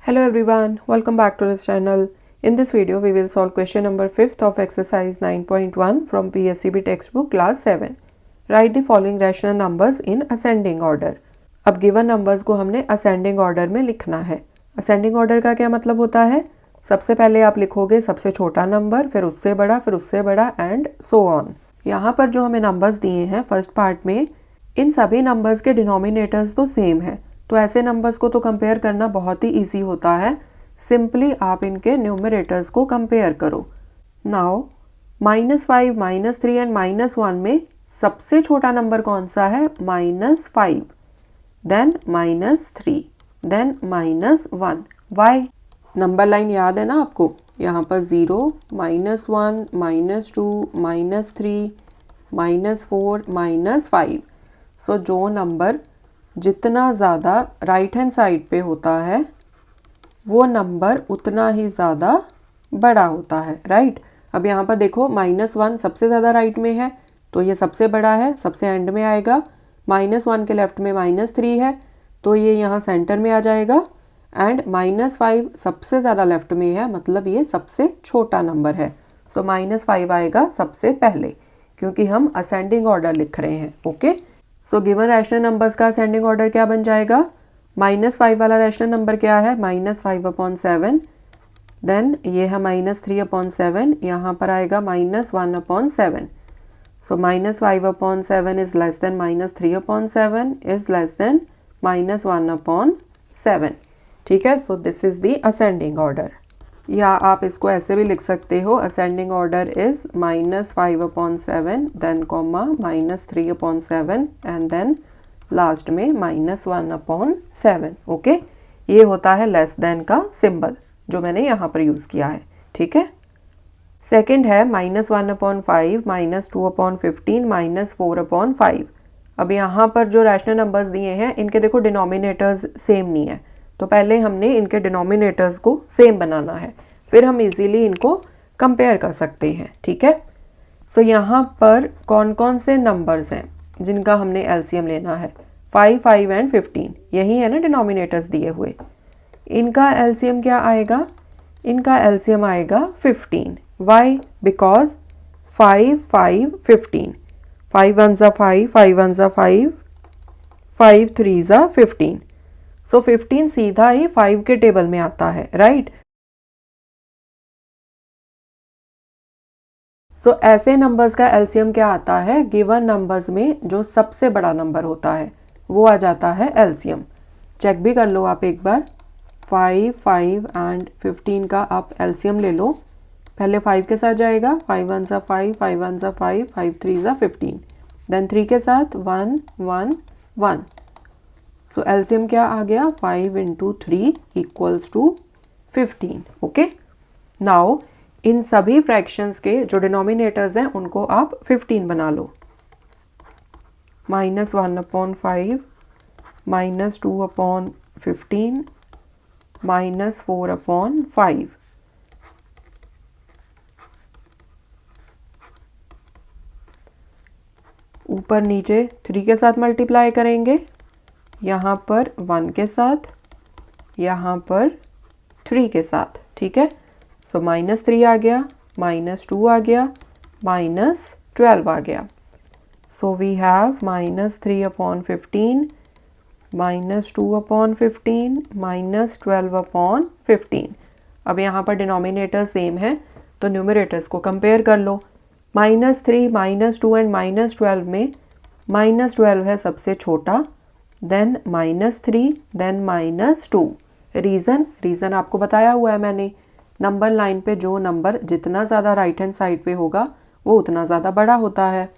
Hello everyone, welcome back to this channel. In this video, we will solve question number 5th of exercise 9.1 from PSCB textbook class 7. Write the following rational numbers in ascending order. अब given numbers को हमने ascending order में लिखना है. Ascending order का क्या मतलब होता है? सबसे पहले आप लिखोगे सबसे छोटा नंबर, फिर उससे बड़ा एंड सो ऑन. यहाँ पर जो हमें नंबर्स दिए हैं फर्स्ट पार्ट में, इन सभी नंबर्स के डिनोमिनेटर्स तो सेम है, तो ऐसे नंबर्स को तो कंपेयर करना बहुत ही इजी होता है. सिंपली आप इनके न्यूमरेटर्स को कंपेयर करो. नाउ -5, -3 एंड -1 में सबसे छोटा नंबर कौन सा है? -5, then -3, then -1. Why? Number line याद है ना आपको? यहाँ पर 0, -1, -2, -3, -4, -5. सो जो नंबर जितना ज़्यादा राइट हैंड साइड पे होता है वो नंबर उतना ही ज़्यादा बड़ा होता है, राइट? अब यहाँ पर देखो -1 सबसे ज़्यादा राइट में है तो ये सबसे बड़ा है, सबसे एंड में आएगा. -1 के लेफ्ट में -3 है तो ये यहाँ सेंटर में आ जाएगा. एंड -5 सबसे ज़्यादा लेफ्ट में है, मतलब ये सबसे छोटा नंबर है. सो -5 आएगा सबसे पहले क्योंकि हम असेंडिंग ऑर्डर लिख रहे हैं. Okay, so given rational numbers का असेंडिंग ऑर्डर क्या बन जाएगा? -5 वाला रैशनल नंबर क्या है? -5/7. देन ये है -3/7. यहाँ पर आएगा -1/7. So -5/7 is less than -3/7 is less than -1/7. ठीक है, so this is the ascending order. या आप इसको ऐसे भी लिख सकते हो, ascending order is -5/7 then comma -3/7 and then last में -1/7. ओके, ये होता है लेस देन का सिंबल जो मैंने यहाँ पर यूज़ किया है. ठीक है, सेकंड है -1/5, -2/15, -4/5. अब यहाँ पर जो रैशनल नंबर्स दिए हैं इनके देखो डिनोमिनेटर्स सेम नहीं है, तो पहले हमने इनके डिनोमिनेटर्स को सेम बनाना है, फिर हम इजीली इनको कंपेयर कर सकते हैं. ठीक है, सो यहाँ पर कौन कौन से नंबर्स हैं जिनका हमने एलसीएम लेना है? 5, 5 एंड 15. यही है ना डिनोमिनेटर्स दिए हुए. इनका एलसीएम क्या आएगा? इनका एलसीएम आएगा 15. वाई? बिकॉज 5, 5, 15. 5 1 ज़ा 5, 5 1 ज़ा 5, 5 3 ज़ा 15. सो 15 सीधा ही 5 के टेबल में आता है, राइट? सो ऐसे नंबर्स का एलसीएम क्या आता है? गिवन नंबर्स में जो सबसे बड़ा नंबर होता है वो आ जाता है एलसीएम. चेक भी कर लो आप एक बार. 5, 5 एंड 15 का आप एलसीएम ले लो. पहले 5 के साथ जाएगा, 5 1 ज़ा 5, 5 1 ज़ा 5, 5 3 ज़ा 15. देन 3 के साथ 1 1 1. सो एलसीएम क्या आ गया? 5 × 3 इक्वल्स टू 15. ओके, नाउ इन सभी फ्रैक्शंस के जो डिनोमिनेटर्स हैं उनको आप 15 बना लो. -1/5, -2/15, -4/5. ऊपर नीचे 3 के साथ मल्टीप्लाई करेंगे, यहाँ पर 1 के साथ, यहाँ पर 3 के साथ. ठीक है, सो -3 आ गया, -2 आ गया, -12 आ गया. So we have -3/15, -2/15, -12/15. अब यहाँ पर डिनोमिनेटर सेम है तो न्यूमरेटर्स को कंपेयर कर लो. -3, -2 एंड -12 में -12 है सबसे छोटा, देन -3, देन -2. रीज़न आपको बताया हुआ है मैंने. नंबर लाइन पे जो नंबर जितना ज़्यादा राइट हैंड साइड पे होगा वो उतना ज़्यादा बड़ा होता है.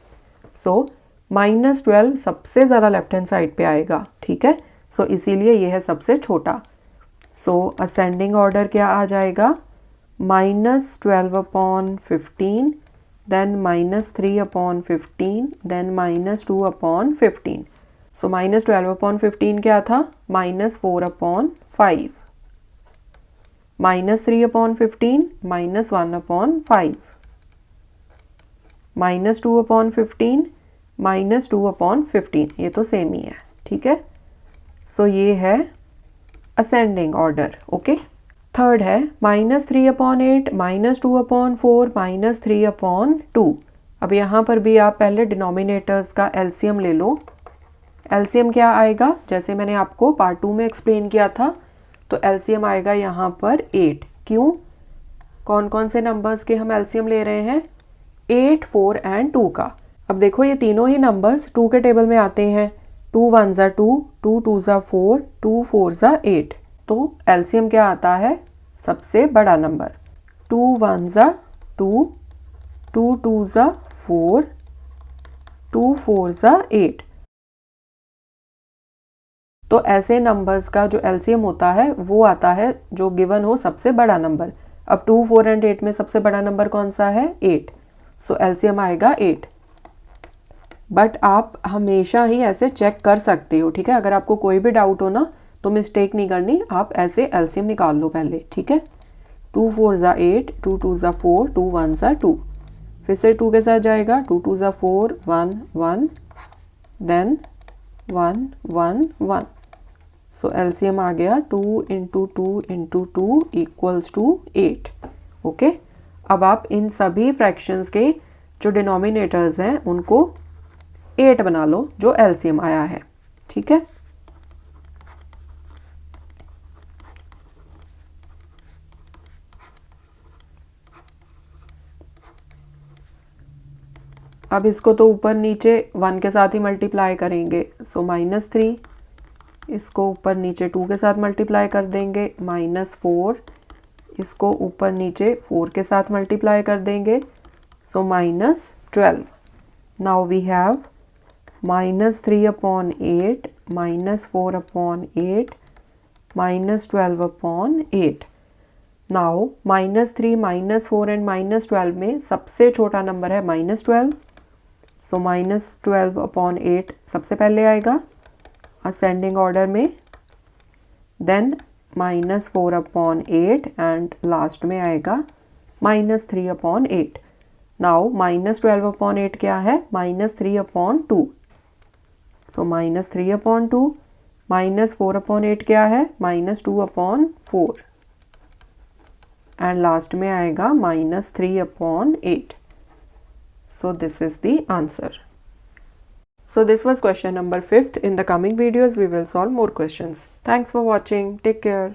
सो -12 सबसे ज़्यादा लेफ्ट हैंड साइड पे आएगा. ठीक है, सो इसीलिए ये है सबसे छोटा. सो असेंडिंग ऑर्डर क्या आ जाएगा? -12/15, देन -3/15, देन -2/15. सो -12/15 क्या था? -4/5. -3/15, -1/5. -2/15, -2/15. ये तो सेम ही है. ठीक है, सो ये है असेंडिंग ऑर्डर। ओके, थर्ड है -3/8 -2/4 -3/2। अब यहाँ पर भी आप पहले डिनोमिनेटर्स का एलसीएम ले लो। एलसीएम क्या आएगा, जैसे मैंने आपको पार्ट 2 में एक्सप्लेन किया था, तो एलसीएम आएगा यहाँ पर 8। क्यों, कौन कौन से नंबर्स के हम एलसीएम ले रहे हैं, 8, 4 एंड 2 का। अब देखो ये तीनों ही नंबर्स 2 के टेबल में आते हैं। 2 1 ज़ा 2, 2 2 ज़ा 4, 2 4 ज़ा 8। तो एलसीएम क्या आता है, सबसे बड़ा नंबर। 2 1 ज़ा 2, 2 2 ज़ा 4, 2 4 ज़ा 8। तो ऐसे नंबर्स का जो एलसीएम होता है वो आता है जो गिवन हो सबसे बड़ा नंबर। अब 2 4 एंड 8 में सबसे बड़ा नंबर कौन सा है, 8। सो एलसीएम आएगा 8। बट आप हमेशा ही ऐसे चेक कर सकते हो, ठीक है। अगर आपको कोई भी डाउट हो ना तो मिस्टेक नहीं करनी, आप ऐसे एलसीएम निकाल लो पहले, ठीक है। 2 4 ज़ा 8, 2 2 ज़ा 4, 2 1 ज़ा 2। फिर से 2 के साथ जाएगा, 2 2 ज़ा 4, 1 1, देन 1 1 1। सो एलसीएम आ गया 2 × 2 × 2 इक्वल्स टू 8। ओके, अब आप इन सभी फ्रैक्शंस के जो डिनोमिनेटर्स हैं उनको 8 बना लो जो एलसीएम आया है, ठीक है। अब इसको तो ऊपर नीचे 1 के साथ ही मल्टीप्लाई करेंगे, सो -3। इसको ऊपर नीचे 2 के साथ मल्टीप्लाई कर देंगे, -4। इसको ऊपर नीचे 4 के साथ मल्टीप्लाई कर देंगे, so -12। Now we have -3/8 -4/8 -12/8। Now -3 -4 and -12 में सबसे छोटा नंबर है -12। सो -12/8 सबसे पहले आएगा असेंडिंग ऑर्डर में, देन -4/8 एंड लास्ट में आएगा -3/8। नाउ -12/8 क्या है, -3/2। सो -3/2 -4/8 क्या है, -2/4 एंड लास्ट में आएगा -3/8। So this is the answer. So this was question number 5th. In the coming videos we will solve more questions. Thanks for watching. Take care.